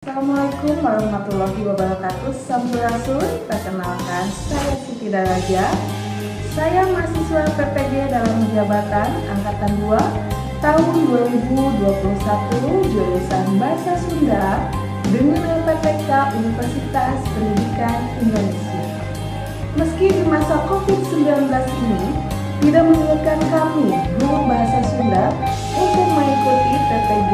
Assalamualaikum warahmatullahi wabarakatuh. Sampurasun, perkenalkan saya Siti Daraja. Saya mahasiswa PPG dalam jabatan Angkatan 2 tahun 2021 jurusan Bahasa Sunda dengan LPTK Universitas Pendidikan Indonesia. Meski di masa COVID-19 ini tidak menyurutkan kami guru bahasa Sunda untuk mengikuti PPG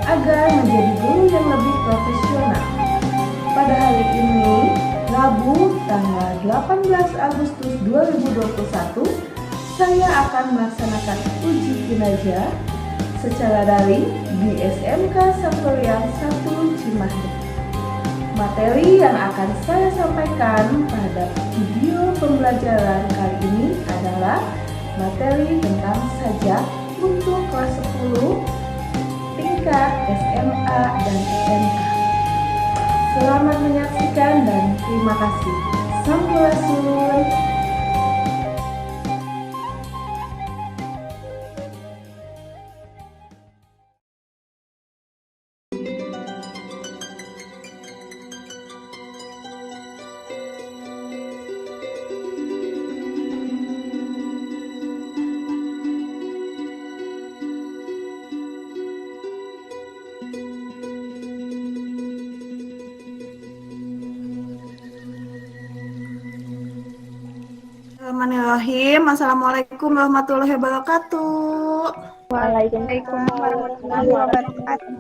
agar menjadi guru yang lebih profesional. Pada hari ini, Rabu tanggal 18 Agustus 2021, saya akan melaksanakan uji kinerja secara daring di SMK Sampuriang 1 Cimahi. Materi yang akan saya sampaikan pada video pembelajaran kali ini adalah materi tentang sajak untuk kelas 10 tingkat SMA dan SMK. Selamat menyaksikan dan terima kasih. Sampurasun. Bismillahirrahmanirrahim. Assalamualaikum warahmatullahi wabarakatuh. Waalaikumsalam warahmatullahi wabarakatuh.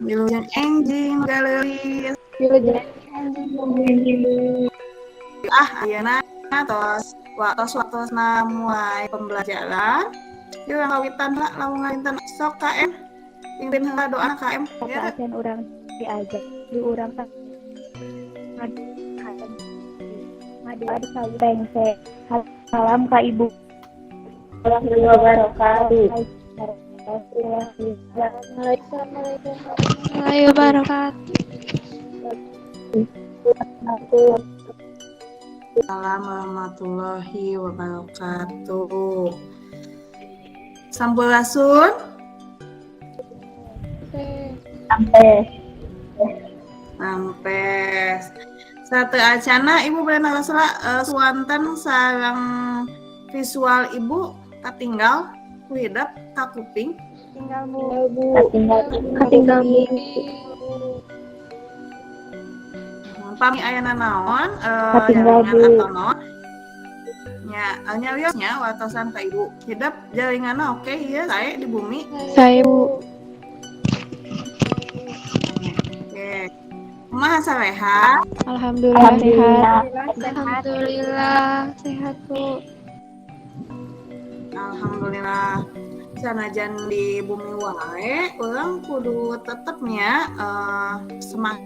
Wilujeng enjing galeri. Ayeuna tos mulai pembelajaran. Yuk kawitan lah lamun ngalinten sok KM. Pimpin heula doa KM. Kata acan urang diajak di urang Madu adi kali bengse. Salam ka ibu. Warahmatullahi wabarakatuh. Warahmatullahi wabarakatuh. Assalamualaikum warahmatullahi wabarakatuh. Sampurasun. Sampes. Satu acana ibu boleh narasela suanten sareng visual ibu katinggal kuidap ka kuping. Tinggal bu. Katinggal bu. Pami ayana naon Katinggal jaringan bu. atau naon nya nyariosnya watosan ka ibu hidap jaringanna oke ieu sae di bumi. Saya bu. Oke. Kumaha sareha? Alhamdulillah sehat. Alhamdulillah sehat bu. Alhamdulillah. Sanajan di bumi wae urang kudu tetepnya semangat.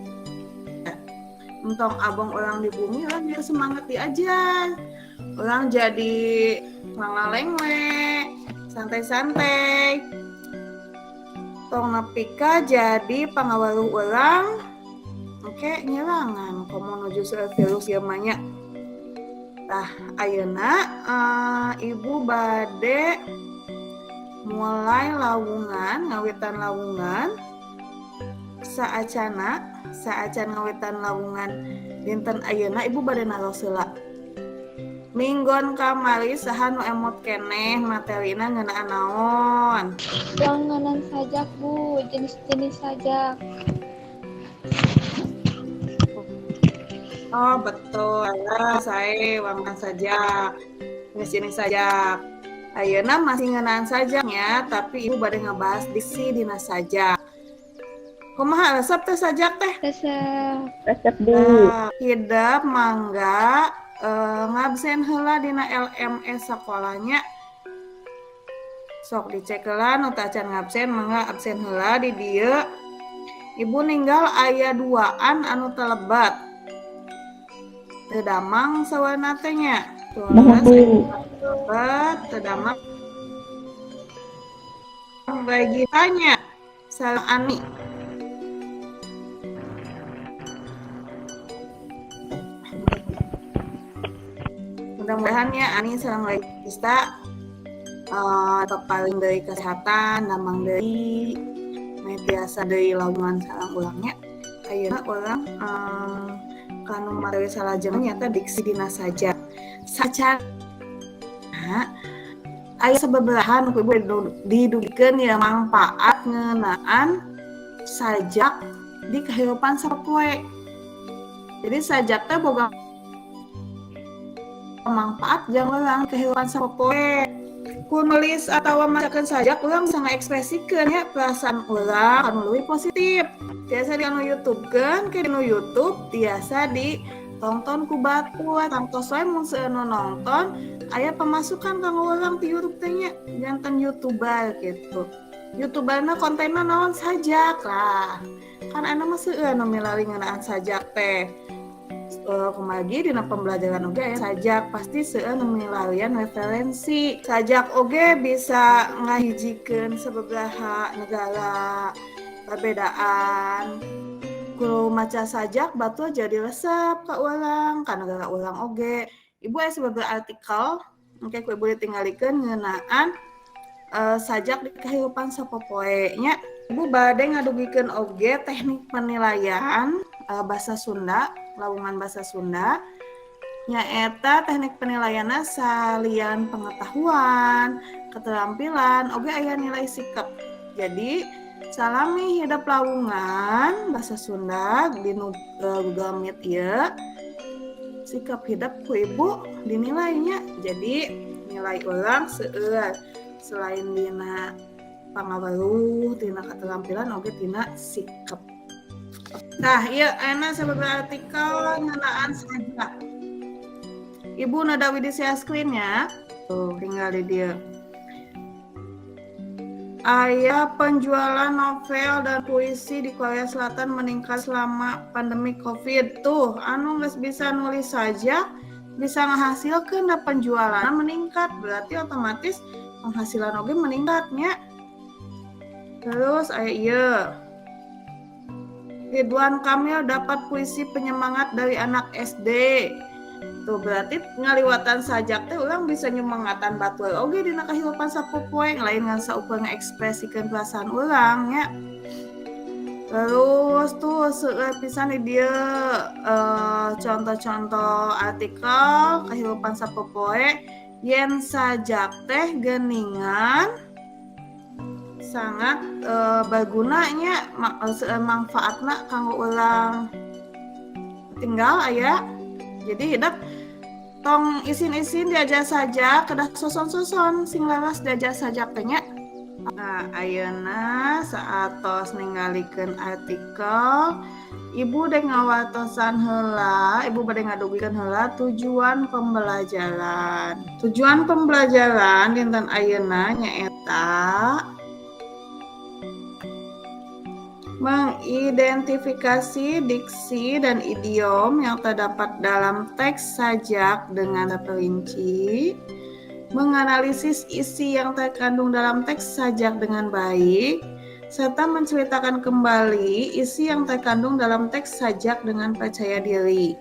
Entong abang orang di bumi orang jadi semangat diajar. Orang jadi ngalaleng we, santai-santai. Tong nepika jadi pangawaru orang. Oke, nyerangan komo nuju virus gamanya. Tah ayeuna ibu bade mulai ngawitan lawungan saacan ngawitan lawungan dinten ayeuna ibu bade naros heula. Minggon kamari saha nu emot keneh materina ngeunaan naon? Wanganan sajak bu, jenis-jenis sajak. Oh betul, saya wangan sajak, jenis sajak. Ayeuna masih ngeunaan sajaknya, tapi ibu bade ngebahas diksi dina sajak. Kumaha resep teh sajak teh? Resep bu. Hidap mangga ngabsen heula dina LMS sekolahnya. Sok dicek heula nu teu acan ngabsen mangga absen heula di dieu. Ibu ninggal aya 2an anu teu lebat. Teu damang sawarna teh nya. Lebat teu damang. Bagi tanya sareng Ani. Mudah-mudahan ya Ani sareng Regista paling dari kesehatan, damang dari biasa dari lamungan sareng ulangnya ayeuna urang kanu marewi salajeng nyata diksi dina sajak sacan aya sababaraha nu ibu didugikeun ya manfaat ngeunaan sajak di kehidupan sapoe. Jadi sajak teh boga manfaat jeung urang kehidupan sapoe. Ku nulis atau macakeun sajak urang bisa ngaekspresikeun ya perasaan urang anu leuwih positif. Biasa di anu YouTube-keun ke di YouTube biasa ditonton ku batur tangtos wae mun seueun nonton aya pemasukan kanggo urang ti YouTube teh nya janten YouTuber gitu. YouTuberna kontenna naon sajak lah. Kan ana mah seueun nu milari ngeunaan sajak teh. Kumagi dina pembelajaran oge aya sajak pasti seueun nu milarian referensi. Sajak oge bisa ngahijikeun sababaraha negara perbedaan. Kulo maca sajak batur jadi resep ka urang ka negara urang oge. Ibu aya sababaraha artikel engke ku ibu ditinggalikeun ngeunaan sajak di kehidupan sapopoe nya. Ibu bade ngadugikeun oge teknik penilaian bahasa Sunda, lawungan bahasa Sunda. Nyaeta teknik penilaianna salian pengetahuan, keterampilan, oge aya nilai sikap. Jadi salami hidup lawungan bahasa Sunda di Google Meet ieu sikap hidup ku ibu dinilainya. Jadi nilai urang seueur selain dina pangaweruh, dina keterampilan oge dina sikap. Nah, ieu ana sababaraha artikel ngeunaan sajak. Ibu nadawi di share screen-nya. Tuh, tinggal di dieu. Aya penjualan novel dan puisi di Korea Selatan meningkat selama pandemi Covid. Tuh, anu geus bisa nulis sajak bisa ngahasilkeun da penjualan meningkat, berarti otomatis penghasilan oge meningkatnya. Terus aya ieu. Ridwan Kamil dapat puisi penyemangat dari anak SD. Tuh berarti ngaliwatan sajak teh urang bisa nyemangatan batur oge dina kahirupan sapopoe lain ngan saukur ngaekspresikeun perasaan urang nya. Terus tuh seueur pisan di dieu contoh-contoh artikel kahirupan sapopoe yen sajak teh geuningan sangat bergunanya manfaatna kanggo urang. Tinggal aya jadi hidup tong isin-isin diajar sajak kedah soson-soson sing laras diajar sajak teh nya. Nah, ayeuna saatos ningalikeun artikel ibu dek ngawartosan heula, ibu bade ngadugikeun heula tujuan pembelajaran. Tujuan pembelajaran dinten ayeuna nyaeta mengidentifikasi diksi dan idiom yang terdapat dalam teks sajak dengan terperinci, menganalisis isi yang terkandung dalam teks sajak dengan baik, serta menceritakan kembali isi yang terkandung dalam teks sajak dengan percaya diri.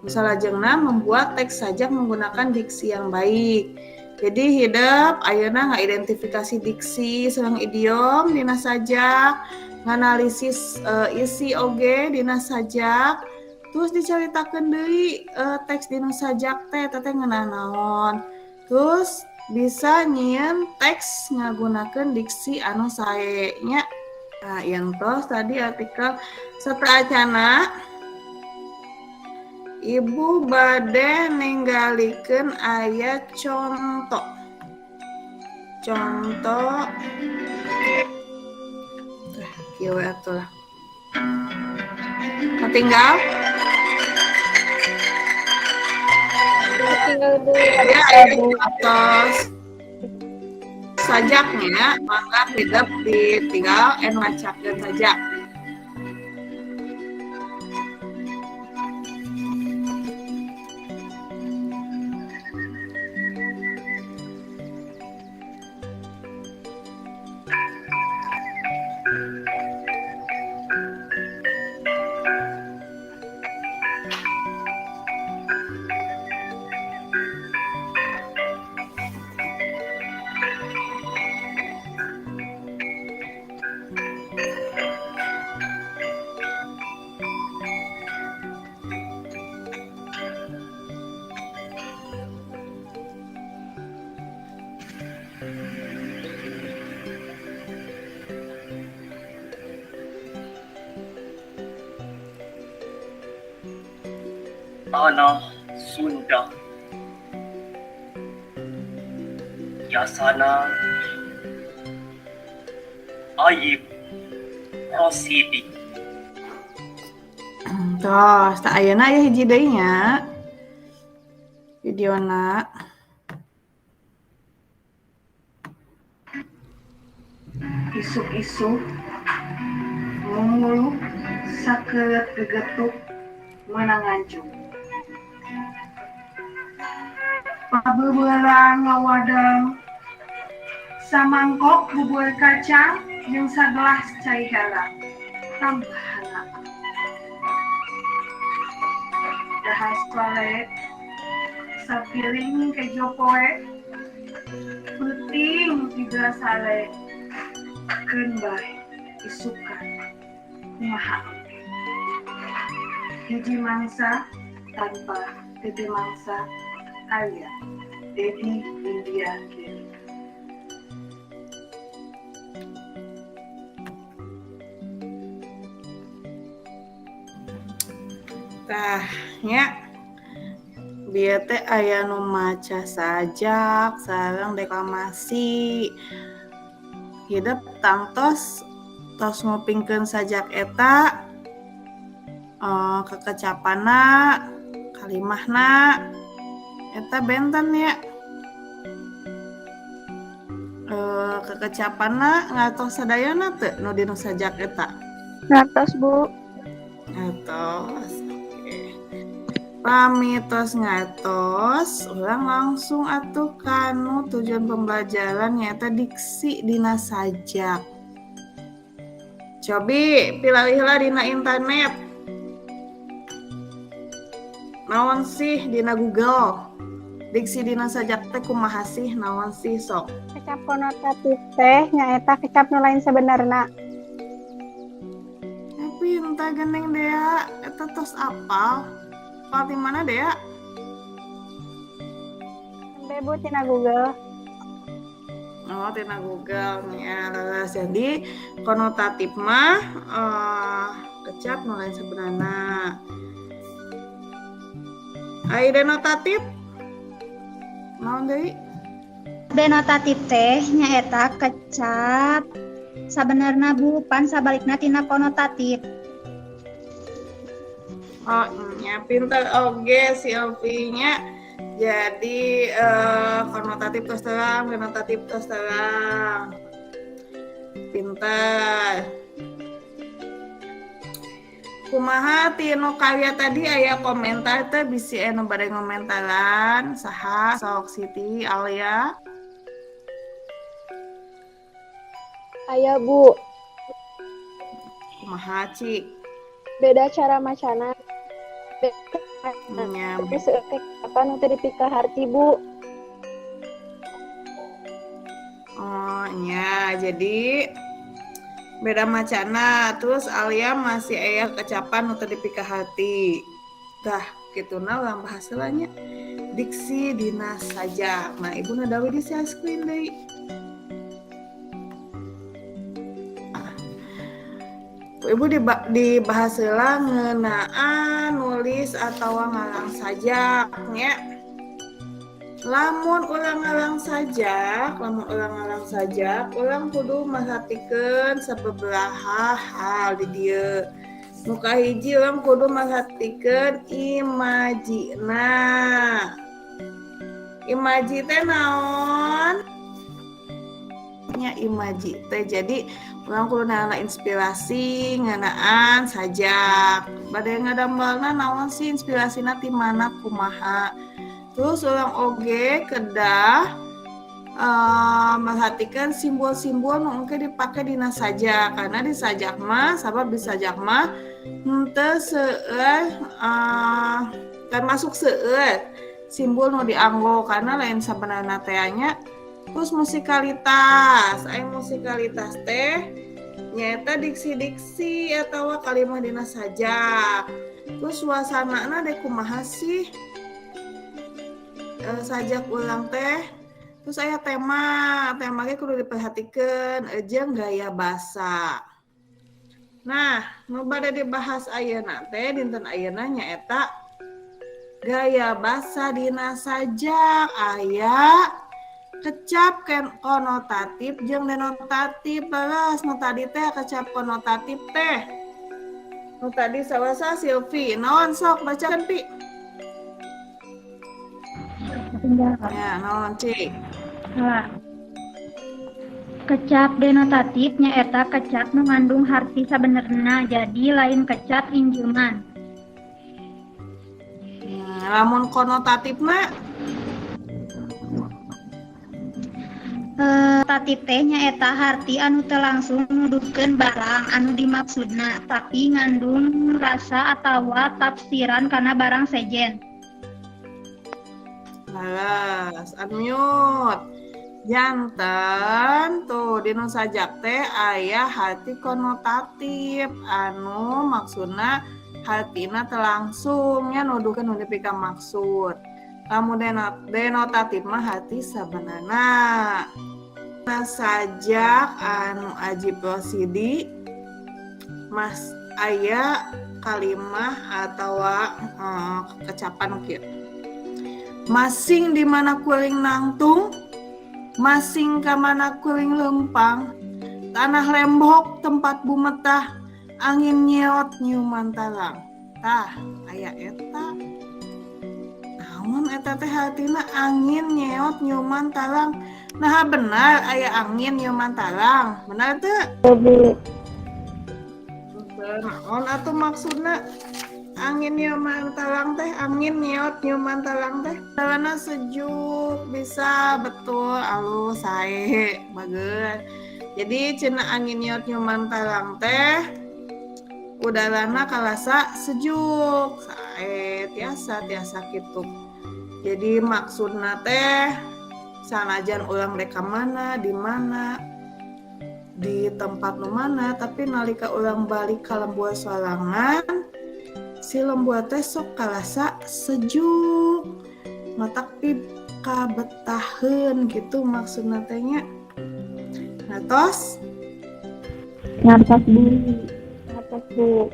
Salajengna membuat teks sajak menggunakan diksi yang baik. Jadi hidup ayeuna ngaidentifikasi diksi sareng idiom dina sajak, nganalisis isi oge dina sajak, terus dicaritakeun deui teks dina sajak teh ngeunah naon. Terus bisa nyieun teks ngagunakeun diksi anu sae nya. Nah, yang terus tadi artikel satraacana ibu bade ninggalikeun aya contoh. Contoh kieu atuh. Ketinggal? Tinggal dulu. Ya, ini atas sajaknya, maka hidup ditinggal macakeun sajak. tanah Sunda. Yasana Ayib Rosidi. Terus, tak ayeuna aya hiji deui nya. Videona. Isuk-isuk mulu sakeut gegetuk meunang ngancung. Pabebeurang ngawadang samangkok bubur kacang jeung sagelas cai herang. Tambahanna dahas toilet sapiring kejo poe puting 3 sale keun bae isukan kumaha hiji mangsa tanpa tete mangsa aya Dedi India Dewi. Tah nya bieu teh aya nu maca sajak sareng deklamasi. Hidup tangtos tos ngupingkeun sajak eta kekecapana kalimahna eta benten ya. Kekecapana ngatos sadayana teu nu dinu sajak eta? Ngatos, Bu. Ngatos. Oke. Pamitos ngatos, urang langsung atuh kanu tujuan pembelajaran nyaeta diksi dina sajak. Cobi pilih heula dina internet. Naon sih dina Google? Diksi dina sajak teh kumaha sih naon sih sok? Kecap konotatif teh nyaeta kecap nu lain sebenarna. Tapi entah geneng dea, eta tos apal. Apal di mana dea? Bu tina Google. Oh, tina Google nya. Jadi konotatif mah kecap nu lain sebenarna. Ai denotatif? Naon deui? Denotatif teh nyaeta kecap sabenerna Bu pan sabalikna tina konotatif. Oh, nya pinter oge si Elvi-nya. Jadi konotatif terus terang, denotatif terus terang. Pinter. Kumaha tinu karya tadi aya komentar teh bisi anu bade ngomentaran saha sok Siti Alia. Aya, Bu. Kumaha Cik? Beda cara macana. Nya Tapi seeutik apa nu teu dipikaharti, Bu. oh nya jadi beda macana terus Alia masih aya kecapan nu teu dipikahati. Tah kituna ulang bahaselanya diksi dina sajak. Nah, Ibu Nadawi di share screen deui. Ibu dibahas heula ngeunaan nulis atawa ngalang sajak nya. Lamun ulang ngalang sajak, urang kudu merhatikeun sababaraha hal di dieu. Nu kahiji urang kudu merhatikeun imajina. Imaji teh naon? Nya imaji teh jadi urang kudu nana inspirasi ngeunaan sajak. Bade ngadambalna naon sih inspirasina ti mana kumaha. Terus orang oge kedah merhatikan simbol-simbol nu engke dipake dina sajak karena di sajak mah sabab di sajak mah henteu seueur termasuk seueur simbol nu dianggo karena lain sabenerna teh nya. Terus musikalitas, musikalitas teh nyaeta diksi-diksi atawa kalimah dina sajak. Terus suasanana deh kumaha sih? Sajak ulang teh terus aya tema ge kudu diperhatikeun jeung gaya basa. Nah, nu bade dibahas ayeuna teh dinten ayeuna nyaeta Gaya basa dina sajak aya kecap konotatif jeung denotatif. Balas nu tadi teh kecap konotatif teh. Nu tadi sawasa Silvi, naon sok bacakeun Pi. Ya, naon Cik? Salah. Kecap denotatif nyaeta kecap mengandung harti sabenerna, jadi lain kecap injeuman. Lamun konotatif mah Tatif teh nyaeta harti anu teu langsung nuduhkeun barang anu dimaksudna, tapi ngandung rasa atawa tafsiran kana barang sejen. Lalas, unmute. Janten tuh dinu sajak teh aya harti konotatif anu maksudna hartina teu langsung nya nuduhkeun nu dipika maksud. Lamun denotatif mah harti sabenerna. Sajak anu aji prosidi mas aya kalimah atawa kecapan kieu. Masing di mana kuring nangtung, masing ka mana kuring lempang, tanah lembok tempat bumetah, angin nyeot nyuman talang. Tah aya eta. Namun eta teh hartina angin nyeot nyuman talang. Nah benar aya angin nyuman talang. Benar teu? Bu. Naon atuh maksudna? Angin nyuman talang teh, angin nyeot nyuman talang teh. Udarana sejuk, bisa betul alus sae bageus. Jadi cenah angin nyeot nyuman talang teh udarana kalasa sejuk, sae tiasa kitu. Jadi maksudna teh sanajan ulang deka mana, di mana, di tempat nu mana, tapi nalika ulang balik ka lembua sorangan, si lembua teh sok kalasa sejuk, matak ka betaheun gitu maksudna teh nya. Nah tos Ngartos Bu.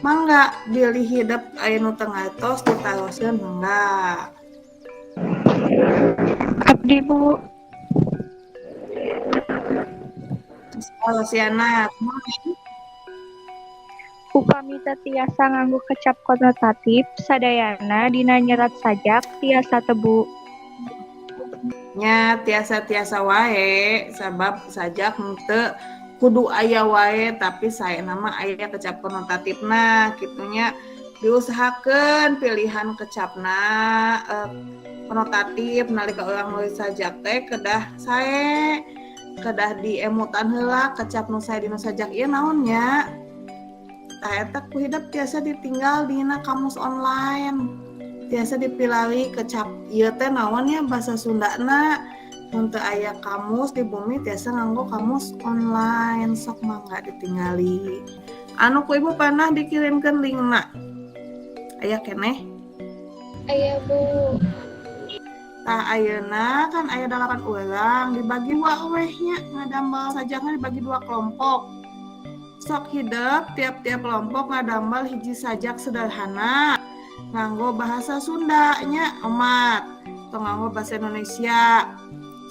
mangga bilih hidup aya nu teu ngatos ditaroskeun mangga. Abdi Bu. Siana, Upami teu tiasa nganggo kecap konotatif sadayana dina nyerat sajak tiasa tebu. nya tiasa-tiasa wae sabab sajak teu kudu aya wae tapi saya nama aya kecap konotatifna kitunya diusahakeun pilihan kecapna konotatif nalika urang nulis sajak teh kedah sae kedah diemutan heula kecap nu sae dinu sajak ieu naon nya. Tah eta ku hidup tiasa ditinggal dina kamus online. Tiasa dipilali kecap ieu teh naon nya basa Sundana. Mun teu aya kamus di bumi tiasa nganggo kamus online, sok mangga ditingali. Anu ku Ibu panah dikirimkeun linkna. Aya keneh? Aya Bu. Tah ayeuna kan aya 8 urang dibagi weh-nya ngadambal sajakna dibagi 2 kelompok. Sok hidup tiap-tiap kelompok ngadambal hiji sajak sederhana nganggo bahasa Sunda nya emat atau nganggo bahasa Indonesia.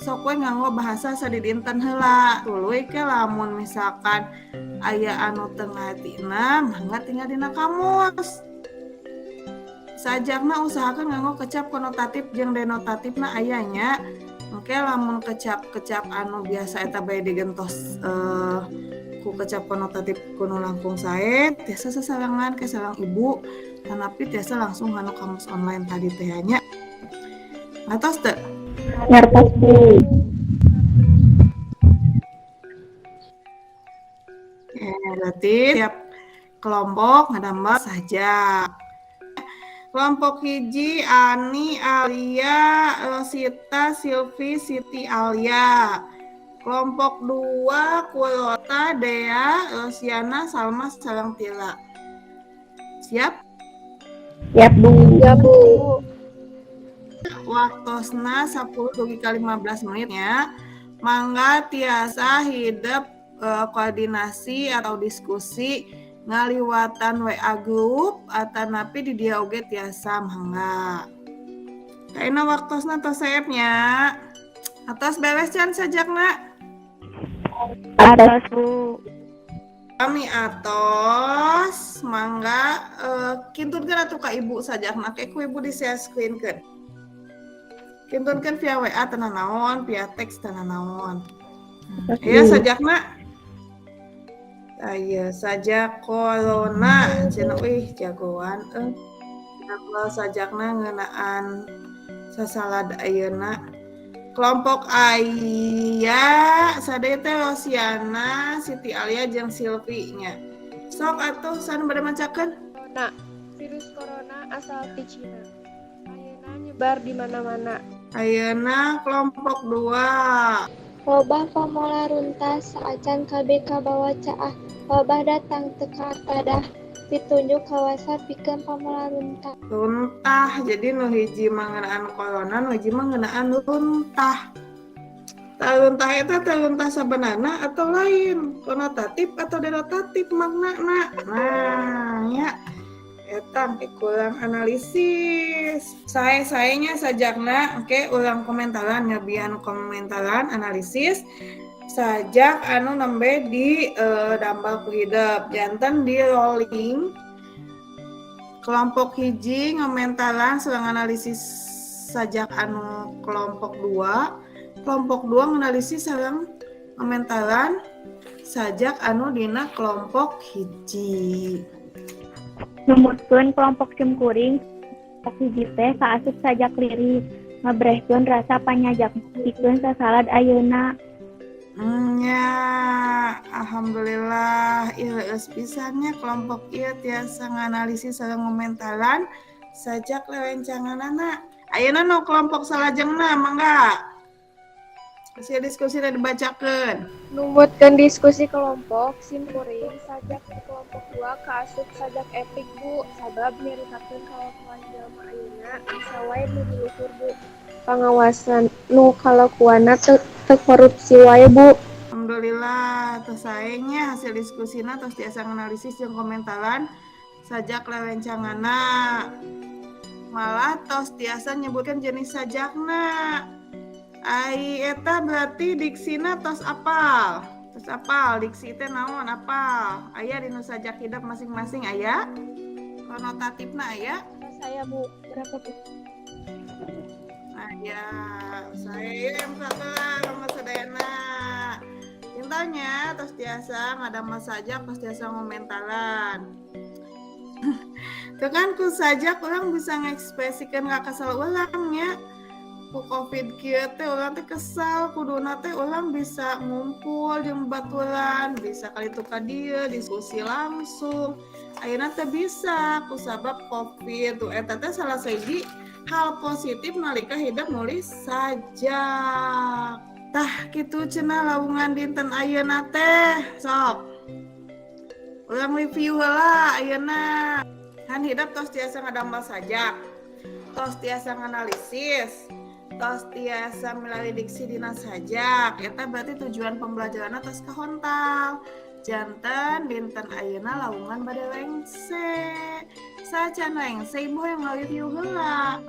Sok we nganggo bahasa sadidinten heula. Tuluy ke lamun misalkan aya anu teu ngatina mangga tinggal dina kamus. Sajakna usahakeun nganggo kecap konotatif jeung denotatifna aya nya. Engke lamun kecap-kecap anu biasa eta bae digentos ku kecap konotatif kuno langkung sae tiasa sasalangan ke salang ibu tanapi tiasa langsung nganu kamus online tadi teh nya. Ngatos teu? Ngartos Bu. Berarti tiap kelompok ngadambal sajak. Kelompok hiji Ani, Alia, Rosita, Silvi, Siti, Alia. Kelompok 2 Kulota, Dea, Rosiana, Salma, Salang Tila. Siap? Siap Bu. Ya Bu. Waktosna 10 dugi ka 15 menitnya. Mangga tiasa hidup koordinasi atau diskusi ngaliwatan WA grup atanapi di dia oge tiasa mangga. Kaina waktosna tos saepnya. Atos beres can sajakna. Ada Bu. Kami atos mangga kintunkeun atuh ka ibu sajakna ke ku ibu di share screen-keun. Kintunkeun via WA teu naon, via teks teu naon. Ya sajakna. Ayo saja corona cenah jagoan Kalau sajakna ngeunaan sasalad ayeuna kelompok aya sadaya teh Rosiana, Siti Alia jeung Silvi nya. Sok atuh san bade macakeun. Corona. Virus corona asal di Cina. Ayeuna nyebar di mana-mana. Ayeuna kelompok 2. Lobah pamola runtas saacan KBK bawa caah. Lobah datang teka kadah ditunjuk kawasa pikeun pamola runtah. Runtah, jadi nu hiji mengenaan corona, nu hiji mengenaan runtah. Runtah itu runtah sebenarnya atau lain, konotatif atau denotatif maknana. Nah, ya, eta kurang analisis. Saya sajakna, oke, ulang komentaran, nyabian komentaran, analisis. Sajak anu nembe di dambal ku hidup jantan di rolling kelompok hiji ngomentaran serang analisis sajak anu kelompok 2 nganalisis serang ngomentaran sajak anu dina kelompok hiji. Numutkeun kelompok cemkuring kelompok hiji teh kaasup sajak liris ngabrehkeun rasa panyajak pikeun sasalad ayeuna. Ya, alhamdulillah ieu pisannya kelompok ieu tiasa nganalisis sareng ngomentaran sajak lewencanganana. Ayeuna nu kelompok salajengna mangga. Hasil diskusi dibacakeun. Numutkeun diskusi kelompok simkuring sajak di kelompok 2 kaasup sajak etik Bu. Sabab nyaritakeun kalakuan jalma ayeuna bisa wae nu diluhur Bu. Pengawasan nu kalakuanna teu korupsi wae Bu. Alhamdulillah tos saenya hasil diskusina tos tiasa analisis jeung komentaran sajak lewencanganna. Malah tos tiasa nyebutkeun jenis sajakna. Ai eta berarti diksina tos apal. Tos apal diksi teh naon apal. Aya dinu sajak hidup masing-masing aya. Konotatifna aya. Saya Bu, berapa Bu? Ya, saya yang sabar sama sadayana. Intanya tos tiasa ngadamel sajak tos tiasa ngomentaran. Tekan ku sajak urang bisa ngekspresikan kakasal urang nya. Ku Covid kieu teh urang teh kesal, kuduna teh urang bisa ngumpul jeung baturan, bisa kalitu ka dieu diskusi langsung. Ayeuna teh bisa kusabab Covid tuh eta teh salah sahiji hal positif nalika hidup nulis sajak. Tah kitu cenah lawungan dinten ayeuna teh. Sok. Urang review heula ayeuna. Kan hidup tos tiasa ngadambal sajak. Tos tiasa nganalisis. Tos tiasa milari diksi dina sajak. Eta berarti tujuan pembelajaranna tos kahontal. Janten dinten ayeuna lawungan bade lengse. Sacan lengse ibu yang nge-review heula.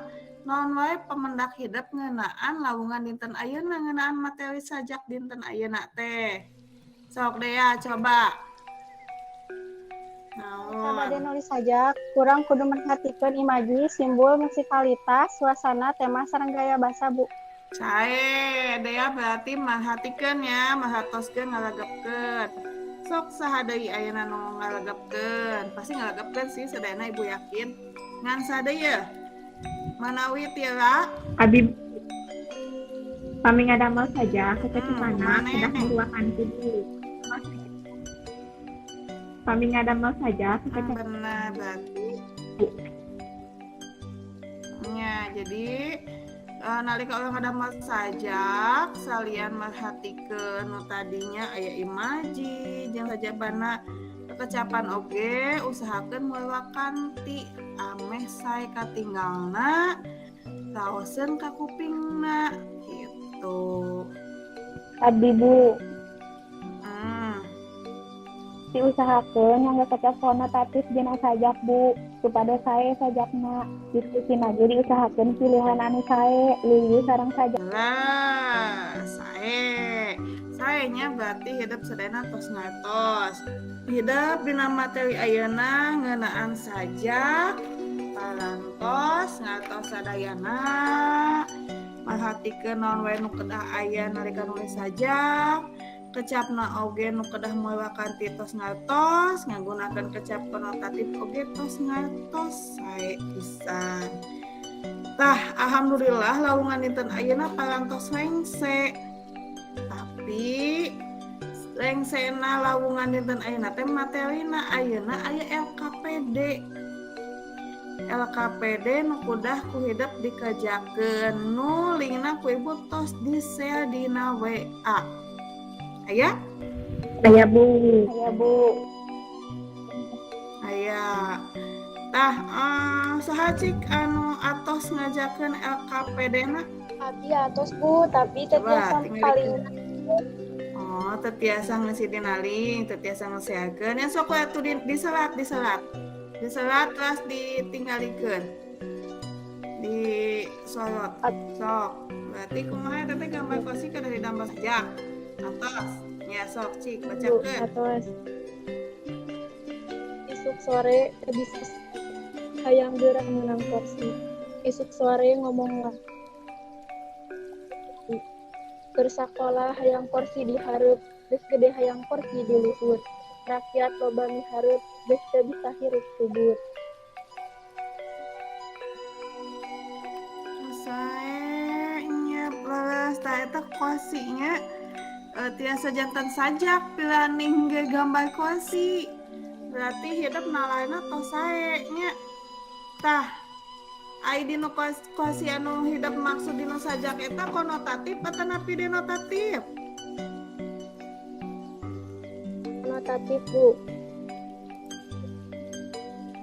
Naon wae pemendak hidup ngeunaan lawungan dinten ayeuna ngeunaan materi sajak dinten ayeuna teh. Sok deh ya coba. Sabade nulis sajak, kurang kudu merhatikeun imaji, simbol, musikalitas, suasana, tema sareng gaya basa Bu. Sae, dea berarti merhatikeun ya, merhatoskeun ngalagepkeun. Sok saha deui ayeuna nu ngalagepkeun. Pasti ngalagepkeun sih sadayana ibu yakin. Ngan sadaya manawi tira Abi pami ngadamel saja keketimana kedah meruakan tubuh. Pami ngadamel saja keketimana. benar berarti. Ya, jadi nalika urang ngadamel sajak salian merhatikeun nu tadinya aya imaji jeung sajabana kecapan oge usahakeun moal kanti ameh sae katinggalna raoseun ka kupingna gitu. Abi Bu, diusahakeun nganggo kecap konotatif dina sajak Bu supaya sae sajakna. Diskusi lagi diusahakeun pilihan anu sae liliu sareng sajak. Lah, saenya berarti hidup sedena tos ngatos. Hidup dina materi ayeuna ngeunaan sajak, parantos ngatos sadayana. Marhatikeun naon wae nu kedah aya nalika nulis sajak. Kecapna oge nu kedah mewakan tos ngatos, ngagunakeun kecap konotatif oge tos ngatos sae pisan. Tah, alhamdulillah lawungan dinten ayeuna parantos lengse. Tapi lengsena lawungan dinten ayeuna teh materina ayeuna aya LKPD. LKPD nu kudah ku hidup dikajakeun nu linkna ku ibu tos di share dina WA. Aya? Aya Bu. Aya. Tah, saha cik anu atos ngajakeun LKPD-na? Abi atos Bu, tapi tetiasa paling Oh, tetiasa ngisi dinaling, tetiasa ngesiakeun. Yang sok atuh diselat. Diselat terus ditinggalikeun. Di sorot. Sok. Berarti kumaha eta teh gambar kosi kada ditambah saja. Atos. Ya sok cik bacakeun. atos. Isuk sore bisa hayang geurang menang kursi. Isuk sore ngomong bersakola hayang kursi dihareup, geus gede hayang kursi di luhur. Rakyat loba mihareup, geus teu bisa hirup subur. Sae nya leres tah eta kosinya tiasa jantan sajak pilaning ge gambar kosi. Berarti hidup nalaina tos sae nya. Tah ai dinu kosi anu hidup maksud dinu sajak eta konotatif atau napi denotatif? Konotatif Bu.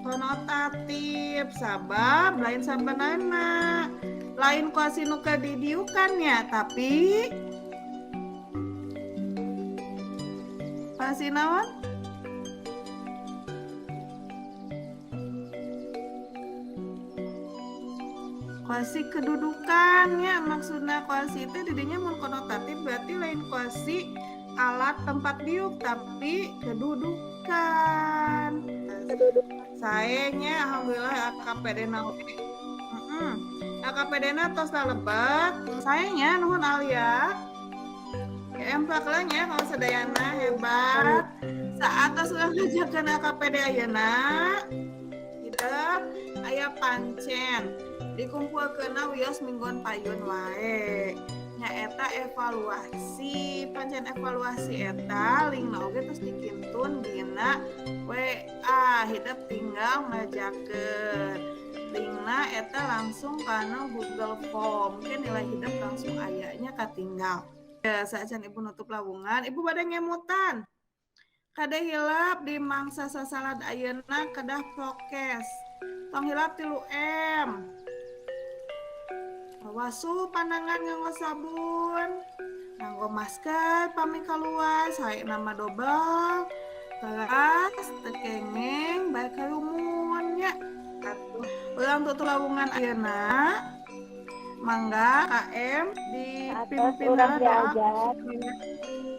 Konotatif sabab lain sabenarna. Lain kosi nu kadidiukan ya, tapi pasti naon? Kosi kedudukannya maksudnya kosi itu didinya mun konotatif berarti lain kosi alat tempat diuk tapi kedudukan. Saenya alhamdulillah AKPD na oke. AKPD na tos lebat. Sayanya nuhun Alia. Ya empaknya kalau sedayana hebat. Saat tos ulah ngajakeun AKPD ayeuna. Hidup aya pancen. Dikumpulkeunna wios mingguan payun wae. Nyaeta evaluasi, pancen evaluasi eta linkna oge terus dikintun dina WA. Hidup tinggal ngajakeun. Linkna eta langsung kana Google Form. Mungkin nilai hidup langsung ayanya katinggal. Ya, saacan ibu nutup lawungan, ibu bade ngemutan. Kada hilap di mangsa sasalad ayeuna kedah prokes. Tong hilap 3M. Wasuh pandangan nganggo sabun, nganggo masker pami kaluar, sae nama dobel, teras, tekengeng, baik kalumunnya. Atuh, ulang tutup lawungan ayeuna. Mangga KM dipimpin urang diajak.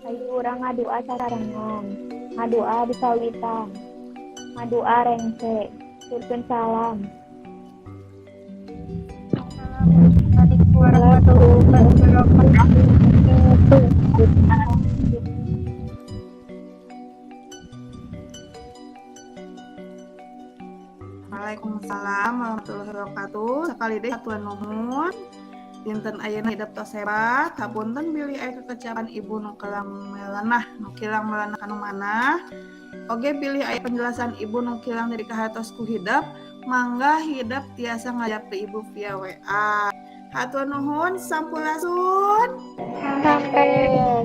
Ayo urang ngadua sarangan. Ngadua di sawitan. Ngadua rengse. Turkeun salam. Waalaikumsalam warahmatullahi wabarakatuh. Sekali deh satuan nuhun. Dinten ayeuna hidup tos hebat. Hapunten bilih aya kekecapan ibu nu kilang melenah, nu kilang melenah kanu manah. Oge bilih aya penjelasan ibu nu kilang dari kahatos ku hidup. Mangga hidup tiasa ngajapri ibu via WA. Hatur nuhun sampurasun. Sampai